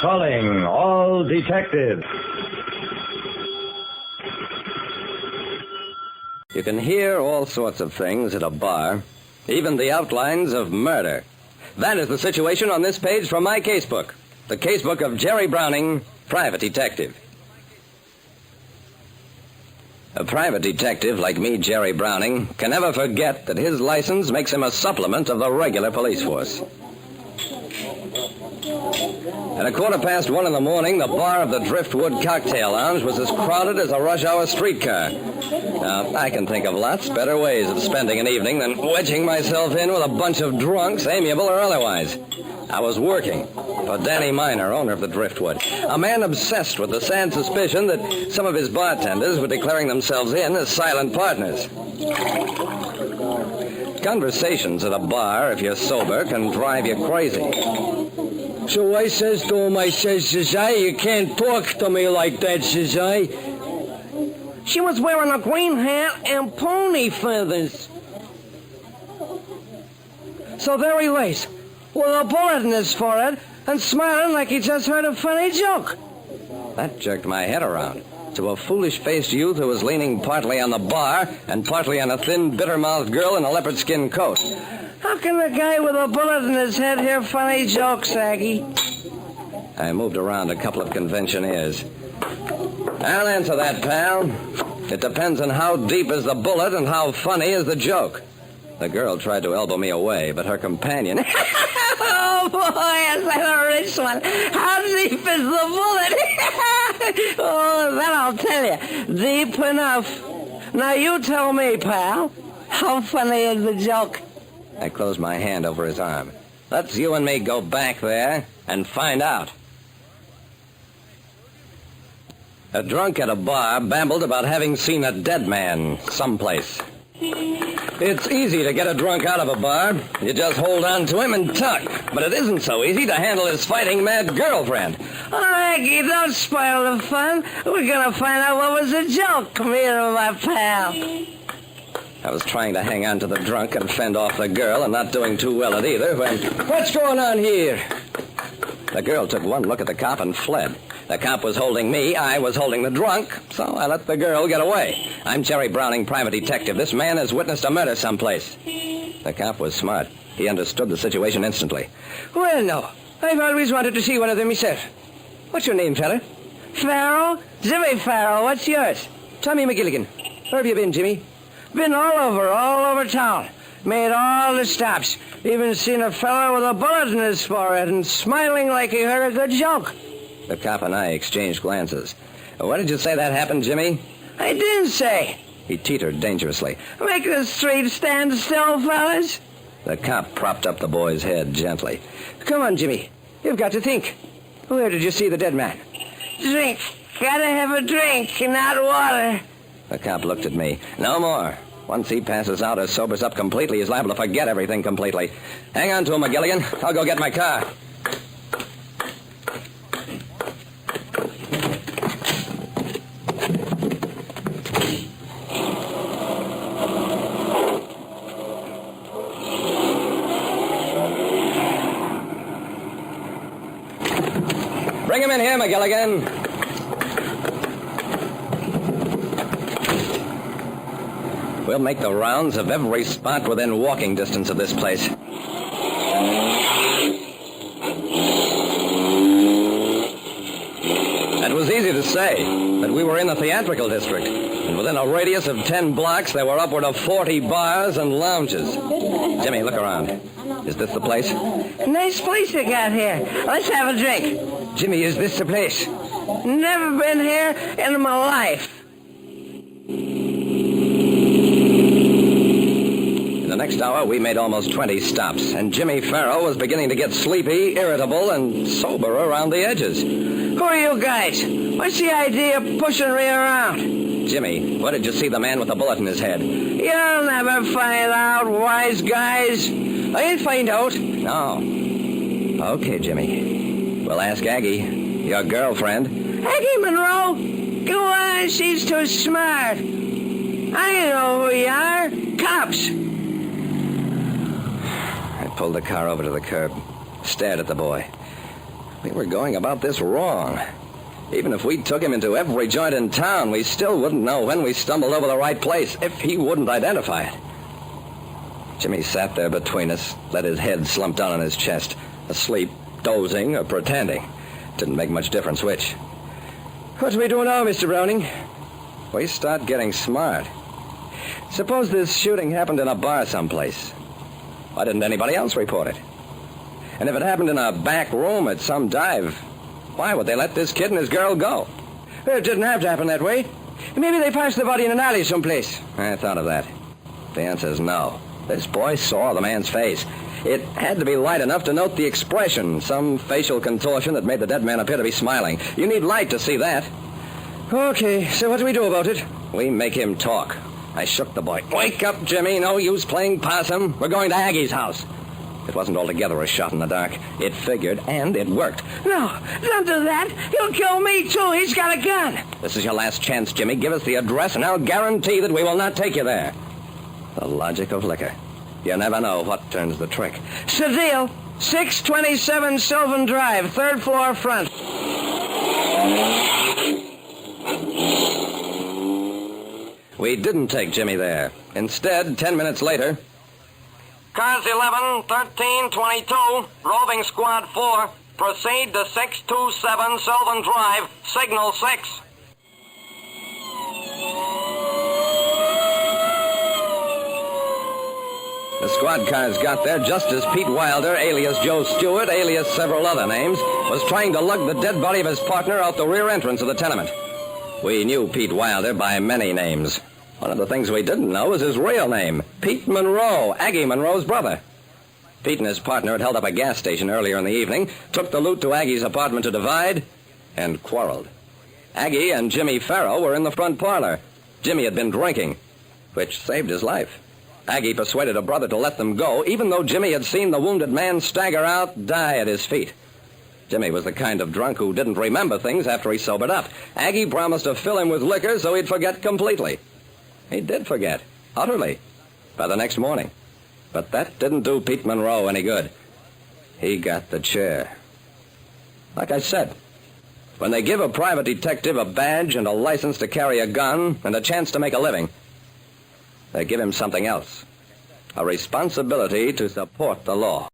Calling all detectives. You can hear all sorts of things at a bar, even the outlines of murder. That is the situation on this page from my casebook, the casebook of Jerry Browning, private detective. A private detective like me, Jerry Browning, can never forget that his license makes him a supplement of the regular police force. At 1:15 in the morning, the bar of the Driftwood Cocktail Lounge was as crowded as a rush-hour streetcar. Now, I can think of lots better ways of spending an evening than wedging myself in with a bunch of drunks, amiable or otherwise. I was working for Danny Miner, owner of the Driftwood, a man obsessed with the sad suspicion that some of his bartenders were declaring themselves in as silent partners. Conversations at a bar, if you're sober, can drive you crazy. So I says to him, says I, you can't talk to me like that, says I. She was wearing a green hat and pony feathers. So there he lays, with a bullet in his forehead and smiling like he just heard a funny joke. That jerked my head around to a foolish-faced youth who was leaning partly on the bar and partly on a thin, bitter-mouthed girl in a leopard skin coat. How can a guy with a bullet in his head hear funny jokes, Aggie? I moved around a couple of conventioneers. I'll answer that, pal. It depends on how deep is the bullet and how funny is the joke. The girl tried to elbow me away, but her companion... Oh, boy, is that a rich one. How deep is the bullet? Oh, that I'll tell you. Deep enough. Now, you tell me, pal. How funny is the joke? I closed my hand over his arm. Let's you and me go back there and find out. A drunk at a bar babbled about having seen a dead man someplace. It's easy to get a drunk out of a bar. You just hold on to him and tug. But it isn't so easy to handle his fighting mad girlfriend. Oh, Aggie, don't spoil the fun. We're going to find out what was the joke. Come here, my pal. I was trying to hang on to the drunk and fend off the girl and not doing too well at either when... What's going on here? The girl took one look at the cop and fled. The cop was holding me, I was holding the drunk, so I let the girl get away. I'm Jerry Browning, private detective. This man has witnessed a murder someplace. The cop was smart. He understood the situation instantly. Well, no. I've always wanted to see one of them myself. What's your name, fella? Farrell? Jimmy Farrell. What's yours? Tommy McGilligan. Where have you been, Jimmy? Been all over town. Made all the stops. Even seen a fella with a bullet in his forehead and smiling like he heard a good joke. The cop and I exchanged glances. What did you say that happened, Jimmy? I didn't say. He teetered dangerously. Make the street stand still, fellas. The cop propped up the boy's head gently. Come on, Jimmy. You've got to think. Where did you see the dead man? Drink. Gotta have a drink, not water. The cop looked at me. No more. Once he passes out or sobers up completely, he's liable to forget everything completely. Hang on to him, McGilligan. I'll go get my car. Bring him in here, McGilligan. We'll make the rounds of every spot within walking distance of this place. It was easy to say, but we were in the theatrical district, and within a radius of 10 blocks, there were upward of 40 bars and lounges. Jimmy, look around. Is this the place? Nice place you got here. Let's have a drink. Jimmy, is this the place? Never been here in my life. In the next hour, we made almost 20 stops, and Jimmy Farrell was beginning to get sleepy, irritable, and sober around the edges. Who are you guys? What's the idea of pushing me around? Jimmy, where did you see the man with the bullet in his head? You'll never find out, wise guys. I'll find out. No. Okay, Jimmy. We'll ask Aggie, your girlfriend. Aggie Monroe? Go on, she's too smart. I know who you are. Cops. I pulled the car over to the curb, stared at the boy. We were going about this wrong. Even if we took him into every joint in town, we still wouldn't know when we stumbled over the right place if he wouldn't identify it. Jimmy sat there between us, let his head slump down on his chest, asleep, dozing, or pretending. Didn't make much difference which. What do we do now, Mr. Browning? We start getting smart. Suppose this shooting happened in a bar someplace. Why didn't anybody else report it? And if it happened in a back room at some dive, why would they let this kid and his girl go? It didn't have to happen that way. Maybe they passed the body in an alley someplace. I thought of that. The answer's no. This boy saw the man's face. It had to be light enough to note the expression, some facial contortion that made the dead man appear to be smiling. You need light to see that. Okay, so what do we do about it? We make him talk. I shook the boy. Wake up, Jimmy. No use playing possum. We're going to Aggie's house. It wasn't altogether a shot in the dark. It figured, and it worked. No, don't do that. He'll kill me, too. He's got a gun. This is your last chance, Jimmy. Give us the address, and I'll guarantee that we will not take you there. The logic of liquor. You never know what turns the trick. It's a deal. 627 Sylvan Drive, third floor front. We didn't take Jimmy there. Instead, 10 minutes later... Cars 11, 13, 22, roving squad 4, proceed to 627 Sylvan Drive, signal 6. The squad cars got there just as Pete Wilder, alias Joe Stewart, alias several other names, was trying to lug the dead body of his partner out the rear entrance of the tenement. We knew Pete Wilder by many names. One of the things we didn't know was his real name, Pete Monroe, Aggie Monroe's brother. Pete and his partner had held up a gas station earlier in the evening, took the loot to Aggie's apartment to divide, and quarreled. Aggie and Jimmy Farrow were in the front parlor. Jimmy had been drinking, which saved his life. Aggie persuaded her brother to let them go, even though Jimmy had seen the wounded man stagger out, die at his feet. Jimmy was the kind of drunk who didn't remember things after he sobered up. Aggie promised to fill him with liquor so he'd forget completely. He did forget, utterly, by the next morning. But that didn't do Pete Monroe any good. He got the chair. Like I said, when they give a private detective a badge and a license to carry a gun and a chance to make a living, they give him something else, a responsibility to support the law.